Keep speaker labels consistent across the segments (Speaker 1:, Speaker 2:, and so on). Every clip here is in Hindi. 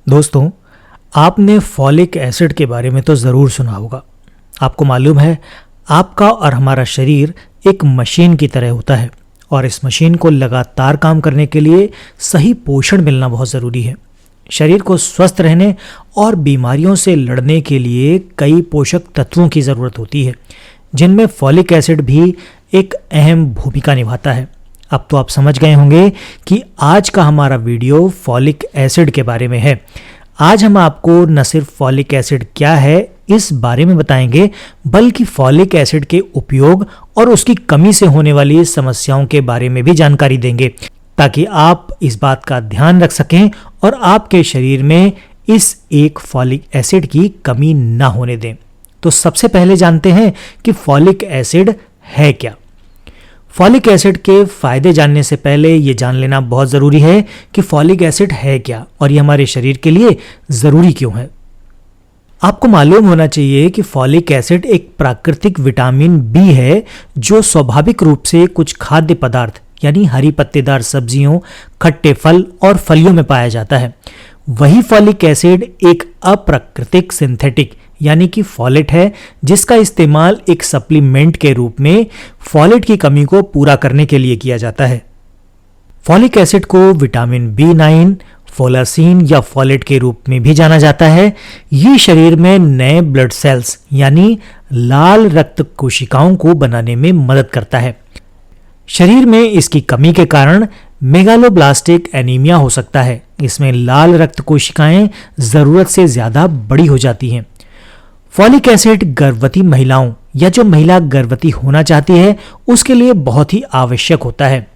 Speaker 1: दोस्तों, आपने फॉलिक एसिड के बारे में तो ज़रूर सुना होगा। आपको मालूम है, आपका और हमारा शरीर एक मशीन की तरह होता है और इस मशीन को लगातार काम करने के लिए सही पोषण मिलना बहुत ज़रूरी है। शरीर को स्वस्थ रहने और बीमारियों से लड़ने के लिए कई पोषक तत्वों की ज़रूरत होती है, जिनमें फॉलिक एसिड भी एक अहम भूमिका निभाता है। अब तो आप समझ गए होंगे कि आज का हमारा वीडियो फॉलिक एसिड के बारे में है। आज हम आपको न सिर्फ फॉलिक एसिड क्या है इस बारे में बताएंगे, बल्कि फॉलिक एसिड के उपयोग और उसकी कमी से होने वाली समस्याओं के बारे में भी जानकारी देंगे, ताकि आप इस बात का ध्यान रख सकें और आपके शरीर में इस एक फॉलिक एसिड की कमी ना होने दें। तो सबसे पहले जानते हैं कि फॉलिक एसिड है क्या। फॉलिक एसिड के फायदे जानने से पहले ये जान लेना बहुत ज़रूरी है कि फॉलिक एसिड है क्या और ये हमारे शरीर के लिए ज़रूरी क्यों है। आपको मालूम होना चाहिए कि फॉलिक एसिड एक प्राकृतिक विटामिन बी है, जो स्वाभाविक रूप से कुछ खाद्य पदार्थ यानी हरी पत्तेदार सब्जियों, खट्टे फल और फलियों में पाया जाता है। वही फॉलिक एसिड एक अप्राकृतिक सिंथेटिक यानी कि फॉलेट है, जिसका इस्तेमाल एक सप्लीमेंट के रूप में फॉलेट की कमी को पूरा करने के लिए किया जाता है। फॉलिक एसिड को विटामिन B9, फोलासीन या फॉलेट के रूप में भी जाना जाता है। ये शरीर में नए ब्लड सेल्स यानी लाल रक्त कोशिकाओं को बनाने में मदद करता है। शरीर में इसकी कमी के कारण मेगालोब्लास्टिक एनीमिया हो सकता है। इसमें लाल रक्त कोशिकाएं जरूरत से ज्यादा बड़ी हो जाती हैं। फॉलिक एसिड गर्भवती महिलाओं या जो महिला गर्भवती होना चाहती है उसके लिए बहुत ही आवश्यक होता है।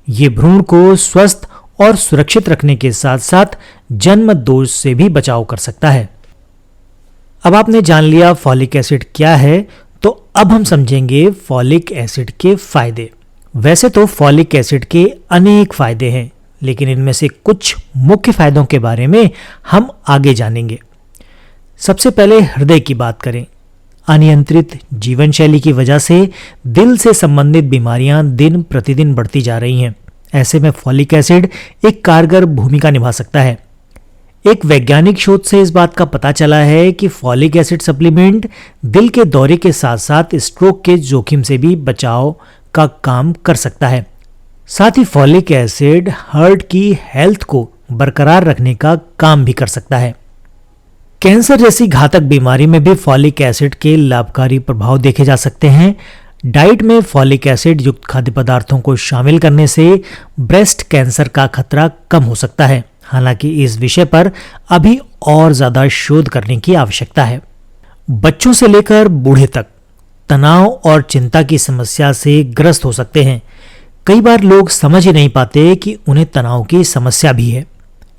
Speaker 1: ये भ्रूण को स्वस्थ और सुरक्षित रखने के साथ साथ जन्म दोष से भी बचाव कर सकता है। अब आपने जान लिया फॉलिक एसिड क्या है, तो अब हम समझेंगे फॉलिक एसिड के फायदे। वैसे तो फॉलिक एसिड के अनेक फायदे हैं, लेकिन इनमें से कुछ मुख्य फायदों के बारे में हम आगे जानेंगे। सबसे पहले हृदय की बात करें। अनियंत्रित जीवन शैली की वजह से दिल से संबंधित बीमारियां दिन प्रतिदिन बढ़ती जा रही हैं। ऐसे में फॉलिक एसिड एक कारगर भूमिका निभा सकता है। एक वैज्ञानिक शोध से इस बात का पता चला है कि फॉलिक एसिड सप्लीमेंट दिल के दौरे के साथ साथ स्ट्रोक के जोखिम से भी बचाव का काम कर सकता है। साथ ही फॉलिक एसिड हार्ट की हेल्थ को बरकरार रखने का काम भी कर सकता है। कैंसर जैसी घातक बीमारी में भी फॉलिक एसिड के लाभकारी प्रभाव देखे जा सकते हैं। डाइट में फॉलिक एसिड युक्त खाद्य पदार्थों को शामिल करने से ब्रेस्ट कैंसर का खतरा कम हो सकता है। हालांकि इस विषय पर अभी और ज्यादा शोध करने की आवश्यकता है। बच्चों से लेकर बूढ़े तक तनाव और चिंता की समस्या से ग्रस्त हो सकते हैं। कई बार लोग समझ ही नहीं पाते कि उन्हें तनाव की समस्या भी है।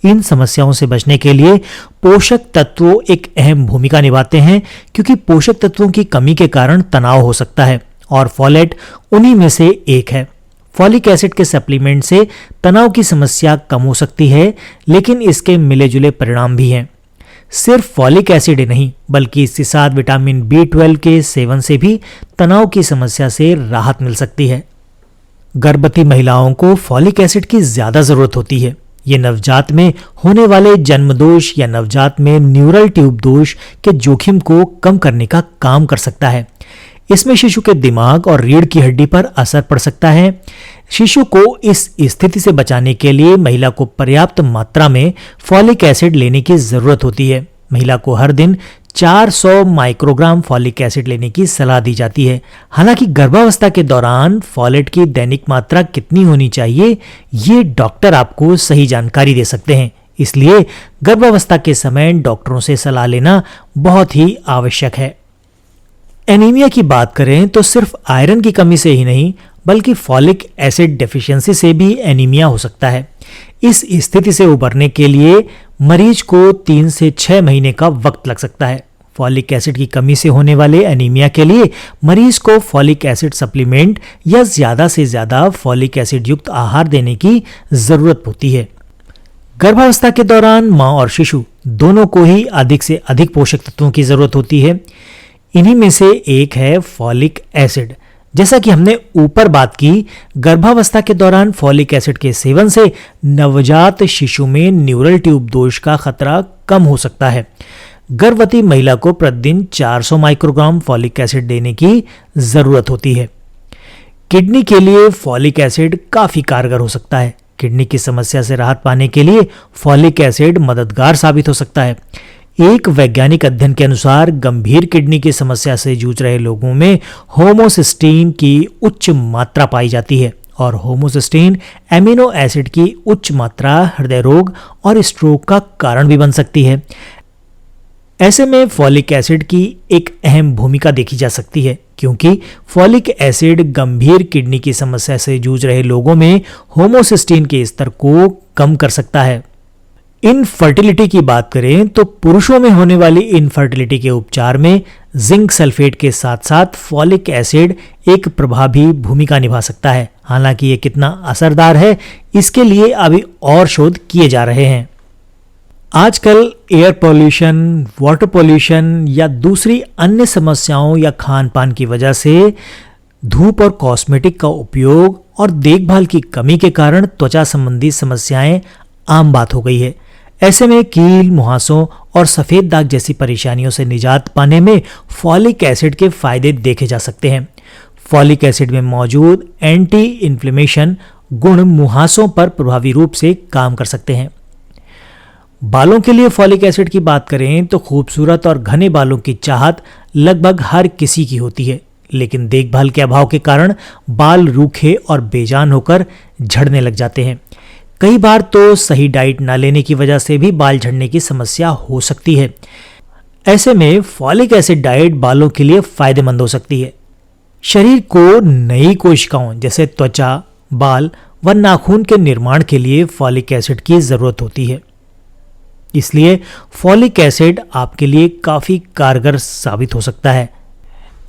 Speaker 1: इन समस्याओं से बचने के लिए पोषक तत्व एक अहम भूमिका निभाते हैं, क्योंकि पोषक तत्वों की कमी के कारण तनाव हो सकता है और फॉलेट उन्हीं में से एक है। फॉलिक एसिड के सप्लीमेंट से तनाव की समस्या कम हो सकती है, लेकिन इसके मिले जुले परिणाम भी हैं। सिर्फ फॉलिक एसिड ही नहीं, बल्कि इसके साथ विटामिन B12 के सेवन से भी तनाव की समस्या से राहत मिल सकती है। गर्भवती महिलाओं को फॉलिक एसिड की ज्यादा जरूरत होती है। ये नवजात में होने वाले जन्म दोष या नवजात में न्यूरल ट्यूब दोष के जोखिम को कम करने का काम कर सकता है। इसमें शिशु के दिमाग और रीढ़ की हड्डी पर असर पड़ सकता है। शिशु को इस स्थिति से बचाने के लिए महिला को पर्याप्त मात्रा में फॉलिक एसिड लेने की जरूरत होती है। महिला को हर दिन 400 माइक्रोग्राम फॉलिक एसिड लेने की सलाह दी जाती है। हालांकि गर्भावस्था के दौरान फॉलेट की दैनिक मात्रा कितनी होनी चाहिए, ये डॉक्टर आपको सही जानकारी दे सकते हैं। इसलिए गर्भावस्था के समय डॉक्टरों से सलाह लेना बहुत ही आवश्यक है। एनीमिया की बात करें तो सिर्फ आयरन की कमी से ही नहीं, बल्कि फॉलिक एसिड डेफिशिएंसी से भी एनीमिया हो सकता है। इस स्थिति से उबरने के लिए मरीज को 3 से 6 महीने का वक्त लग सकता है। फॉलिक एसिड की कमी से होने वाले एनीमिया के लिए मरीज को फॉलिक एसिड सप्लीमेंट या ज्यादा से ज्यादा फॉलिक एसिड युक्त आहार देने की जरूरत होती है। गर्भावस्था के दौरान मां और शिशु दोनों को ही अधिक से अधिक पोषक तत्वों की जरूरत होती है। इन्हीं में से एक है फॉलिक एसिड, जैसा कि हमने ऊपर बात की, गर्भावस्था के दौरान फॉलिक एसिड के सेवन से नवजात शिशु में न्यूरल ट्यूब दोष का खतरा कम हो सकता है। गर्भवती महिला को प्रतिदिन 400 माइक्रोग्राम फॉलिक एसिड देने की जरूरत होती है। किडनी के लिए फॉलिक एसिड काफी कारगर हो सकता है। किडनी की समस्या से राहत पाने के लिए फॉलिक एसिड मददगार साबित हो सकता है। एक वैज्ञानिक अध्ययन के अनुसार गंभीर किडनी की समस्या से जूझ रहे लोगों में होमोसिस्टीन की उच्च मात्रा पाई जाती है और होमोसिस्टीन एमिनो एसिड की उच्च मात्रा हृदय रोग और स्ट्रोक का कारण भी बन सकती है। ऐसे में फॉलिक एसिड की एक अहम भूमिका देखी जा सकती है, क्योंकि फॉलिक एसिड गंभीर किडनी की समस्या से जूझ रहे लोगों में होमोसिस्टीन के स्तर को कम कर सकता है। इनफर्टिलिटी की बात करें तो पुरुषों में होने वाली इनफर्टिलिटी के उपचार में जिंक सल्फेट के साथ साथ फॉलिक एसिड एक प्रभावी भूमिका निभा सकता है। हालांकि ये कितना असरदार है, इसके लिए अभी और शोध किए जा रहे हैं। आजकल एयर पॉल्यूशन, वाटर पॉल्यूशन या दूसरी अन्य समस्याओं या खान पान की वजह से धूप और कॉस्मेटिक का उपयोग और देखभाल की कमी के कारण त्वचा संबंधी समस्याएं आम बात हो गई है। ऐसे में कील, मुहासों और सफेद दाग जैसी परेशानियों से निजात पाने में फॉलिक एसिड के फायदे देखे जा सकते हैं। फॉलिक एसिड में मौजूद एंटी इन्फ्लेमेशन गुण मुहासों पर प्रभावी रूप से काम कर सकते हैं। बालों के लिए फॉलिक एसिड की बात करें तो खूबसूरत और घने बालों की चाहत लगभग हर किसी की होती है, लेकिन देखभाल के अभाव के कारण बाल रूखे और बेजान होकर झड़ने लग जाते हैं। कई बार तो सही डाइट ना लेने की वजह से भी बाल झड़ने की समस्या हो सकती है। ऐसे में फॉलिक एसिड डाइट बालों के लिए फायदेमंद हो सकती है। शरीर को नई कोशिकाओं जैसे त्वचा, बाल व नाखून के निर्माण के लिए फॉलिक एसिड की जरूरत होती है। इसलिए फॉलिक एसिड आपके लिए काफी कारगर साबित हो सकता है।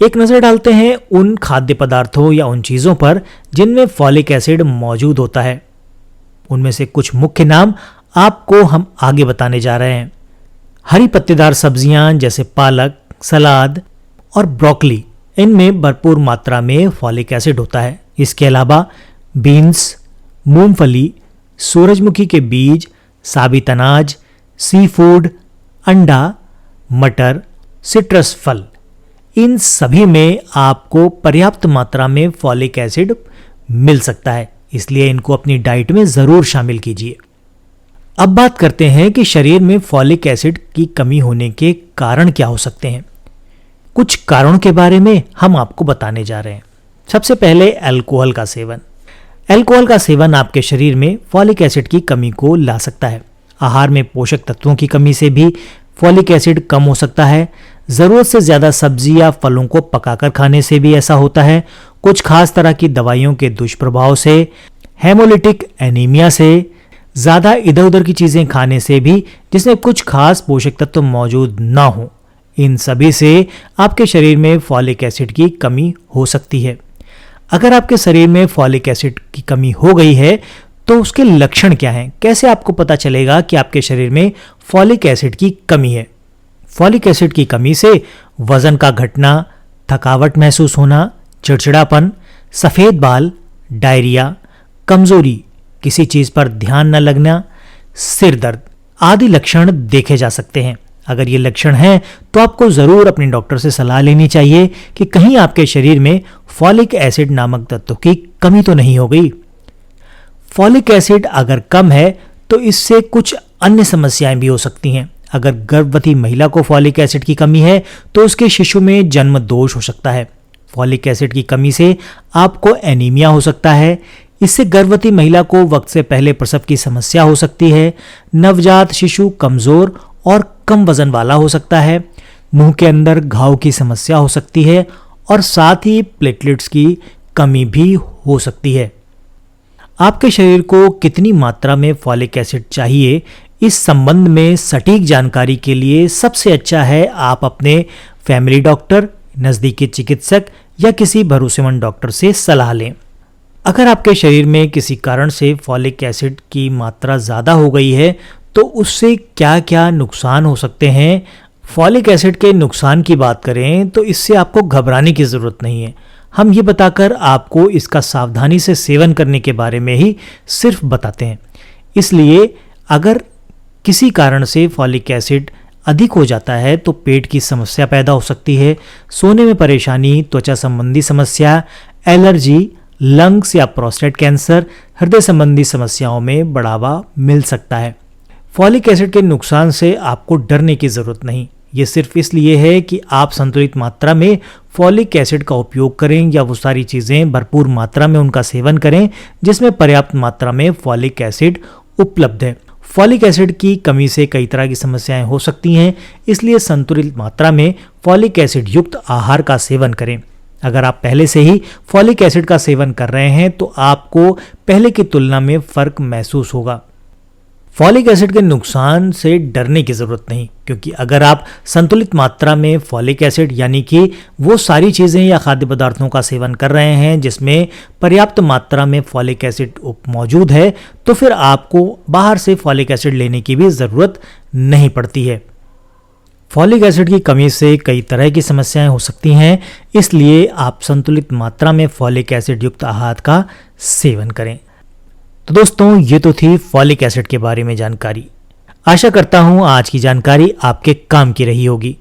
Speaker 1: एक नजर डालते हैं उन खाद्य पदार्थों या उन चीजों पर जिनमें फॉलिक एसिड मौजूद होता है। उनमें से कुछ मुख्य नाम आपको हम आगे बताने जा रहे हैं। हरी पत्तेदार सब्जियां जैसे पालक, सलाद और ब्रोकली, इनमें भरपूर मात्रा में फॉलिक एसिड होता है। इसके अलावा बीन्स, मूंगफली, सूरजमुखी के बीज, साबित अनाज, सी फूड, अंडा, मटर, सिट्रस फल, इन सभी में आपको पर्याप्त मात्रा में फॉलिक एसिड मिल सकता है। इसलिए इनको अपनी डाइट में जरूर शामिल कीजिए। अब बात करते हैं कि शरीर में फॉलिक एसिड की कमी होने के कारण क्या हो सकते हैं। कुछ कारणों के बारे में हम आपको बताने जा रहे हैं। सबसे पहले अल्कोहल का सेवन। अल्कोहल का सेवन आपके शरीर में फॉलिक एसिड की कमी को ला सकता है। आहार में पोषक तत्वों की कमी से भी फॉलिक एसिड कम हो सकता है। जरूरत से ज्यादा सब्जी या फलों को पकाकर खाने से भी ऐसा होता है। कुछ खास तरह की दवाइयों के दुष्प्रभाव से, हेमोलिटिक एनीमिया से, ज्यादा इधर उधर की चीजें खाने से भी जिसमें कुछ खास पोषक तत्व मौजूद ना हो, इन सभी से आपके शरीर में फॉलिक एसिड की कमी हो सकती है। अगर आपके शरीर में फॉलिक एसिड की कमी हो गई है तो उसके लक्षण क्या हैं? कैसे आपको पता चलेगा कि आपके शरीर में फॉलिक एसिड की कमी है? फॉलिक एसिड की कमी से वजन का घटना, थकावट महसूस होना, चिड़चिड़ापन, सफेद बाल, डायरिया, कमजोरी, किसी चीज पर ध्यान न लगना, सिर दर्द आदि लक्षण देखे जा सकते हैं। अगर ये लक्षण हैं तो आपको जरूर अपने डॉक्टर से सलाह लेनी चाहिए कि कहीं आपके शरीर में फॉलिक एसिड नामक तत्व की कमी तो नहीं हो गई। फॉलिक एसिड अगर कम है तो इससे कुछ अन्य समस्याएं भी हो सकती हैं। अगर गर्भवती महिला को फॉलिक एसिड की कमी है तो उसके शिशु में जन्म दोष हो सकता है। फॉलिक एसिड की कमी से आपको एनीमिया हो सकता है। इससे गर्भवती महिला को वक्त से पहले प्रसव की समस्या हो सकती है। नवजात शिशु कमजोर और कम वजन वाला हो सकता है। मुंह के अंदर घाव की समस्या हो सकती है और साथ ही प्लेटलेट्स की कमी भी हो सकती है। आपके शरीर को कितनी मात्रा में फॉलिक एसिड चाहिए, इस संबंध में सटीक जानकारी के लिए सबसे अच्छा है आप अपने फैमिली डॉक्टर, नजदीकी चिकित्सक या किसी भरोसेमंद डॉक्टर से सलाह लें। अगर आपके शरीर में किसी कारण से फॉलिक एसिड की मात्रा ज़्यादा हो गई है तो उससे क्या क्या नुकसान हो सकते हैं। फॉलिक एसिड के नुकसान की बात करें तो इससे आपको घबराने की ज़रूरत नहीं है। हम ये बताकर आपको इसका सावधानी से सेवन करने के बारे में ही सिर्फ बताते हैं। इसलिए अगर किसी कारण से फॉलिक एसिड अधिक हो जाता है तो पेट की समस्या पैदा हो सकती है, सोने में परेशानी, त्वचा संबंधी समस्या, एलर्जी, लंग्स या प्रोस्टेट कैंसर, हृदय संबंधी समस्याओं में बढ़ावा मिल सकता है। फॉलिक एसिड के नुकसान से आपको डरने की ज़रूरत नहीं। ये सिर्फ इसलिए है कि आप संतुलित मात्रा में फॉलिक एसिड का उपयोग करें या वो सारी चीज़ें भरपूर मात्रा में उनका सेवन करें जिसमें पर्याप्त मात्रा में फॉलिक एसिड उपलब्ध है। फॉलिक एसिड की कमी से कई तरह की समस्याएं हो सकती हैं, इसलिए संतुलित मात्रा में फॉलिक एसिड युक्त आहार का सेवन करें। अगर आप पहले से ही फॉलिक एसिड का सेवन कर रहे हैं तो आपको पहले की तुलना में फर्क महसूस होगा। फॉलिक एसिड के नुकसान से डरने की ज़रूरत नहीं, क्योंकि अगर आप संतुलित मात्रा में फॉलिक एसिड यानी कि वो सारी चीज़ें या खाद्य पदार्थों का सेवन कर रहे हैं जिसमें पर्याप्त मात्रा में फॉलिक एसिड मौजूद है, तो फिर आपको बाहर से फॉलिक एसिड लेने की भी ज़रूरत नहीं पड़ती है। फॉलिक एसिड की कमी से कई तरह की समस्याएं हो सकती हैं, इसलिए आप संतुलित मात्रा में फॉलिक एसिड युक्त आहार का सेवन करें। तो दोस्तों, ये तो थी फॉलिक एसिड के बारे में जानकारी। आशा करता हूं आज की जानकारी आपके काम की रही होगी।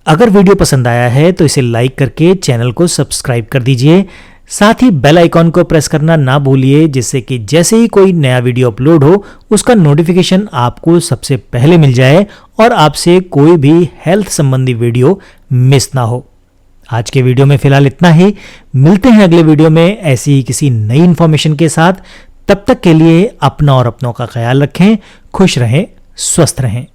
Speaker 1: अगर वीडियो पसंद आया है तो इसे लाइक करके चैनल को सब्सक्राइब कर दीजिए। साथ ही बेल आइकॉन को प्रेस करना ना भूलिए, जिससे कि जैसे ही कोई नया वीडियो अपलोड हो उसका नोटिफिकेशन आपको सबसे पहले मिल जाए और आपसे कोई भी हेल्थ संबंधी वीडियो मिस ना हो। आज के वीडियो में फिलहाल इतना ही। मिलते हैं अगले वीडियो में ऐसी ही किसी नई इन्फॉर्मेशन के साथ। तब तक के लिए अपना और अपनों का ख्याल रखें, खुश रहें, स्वस्थ रहें।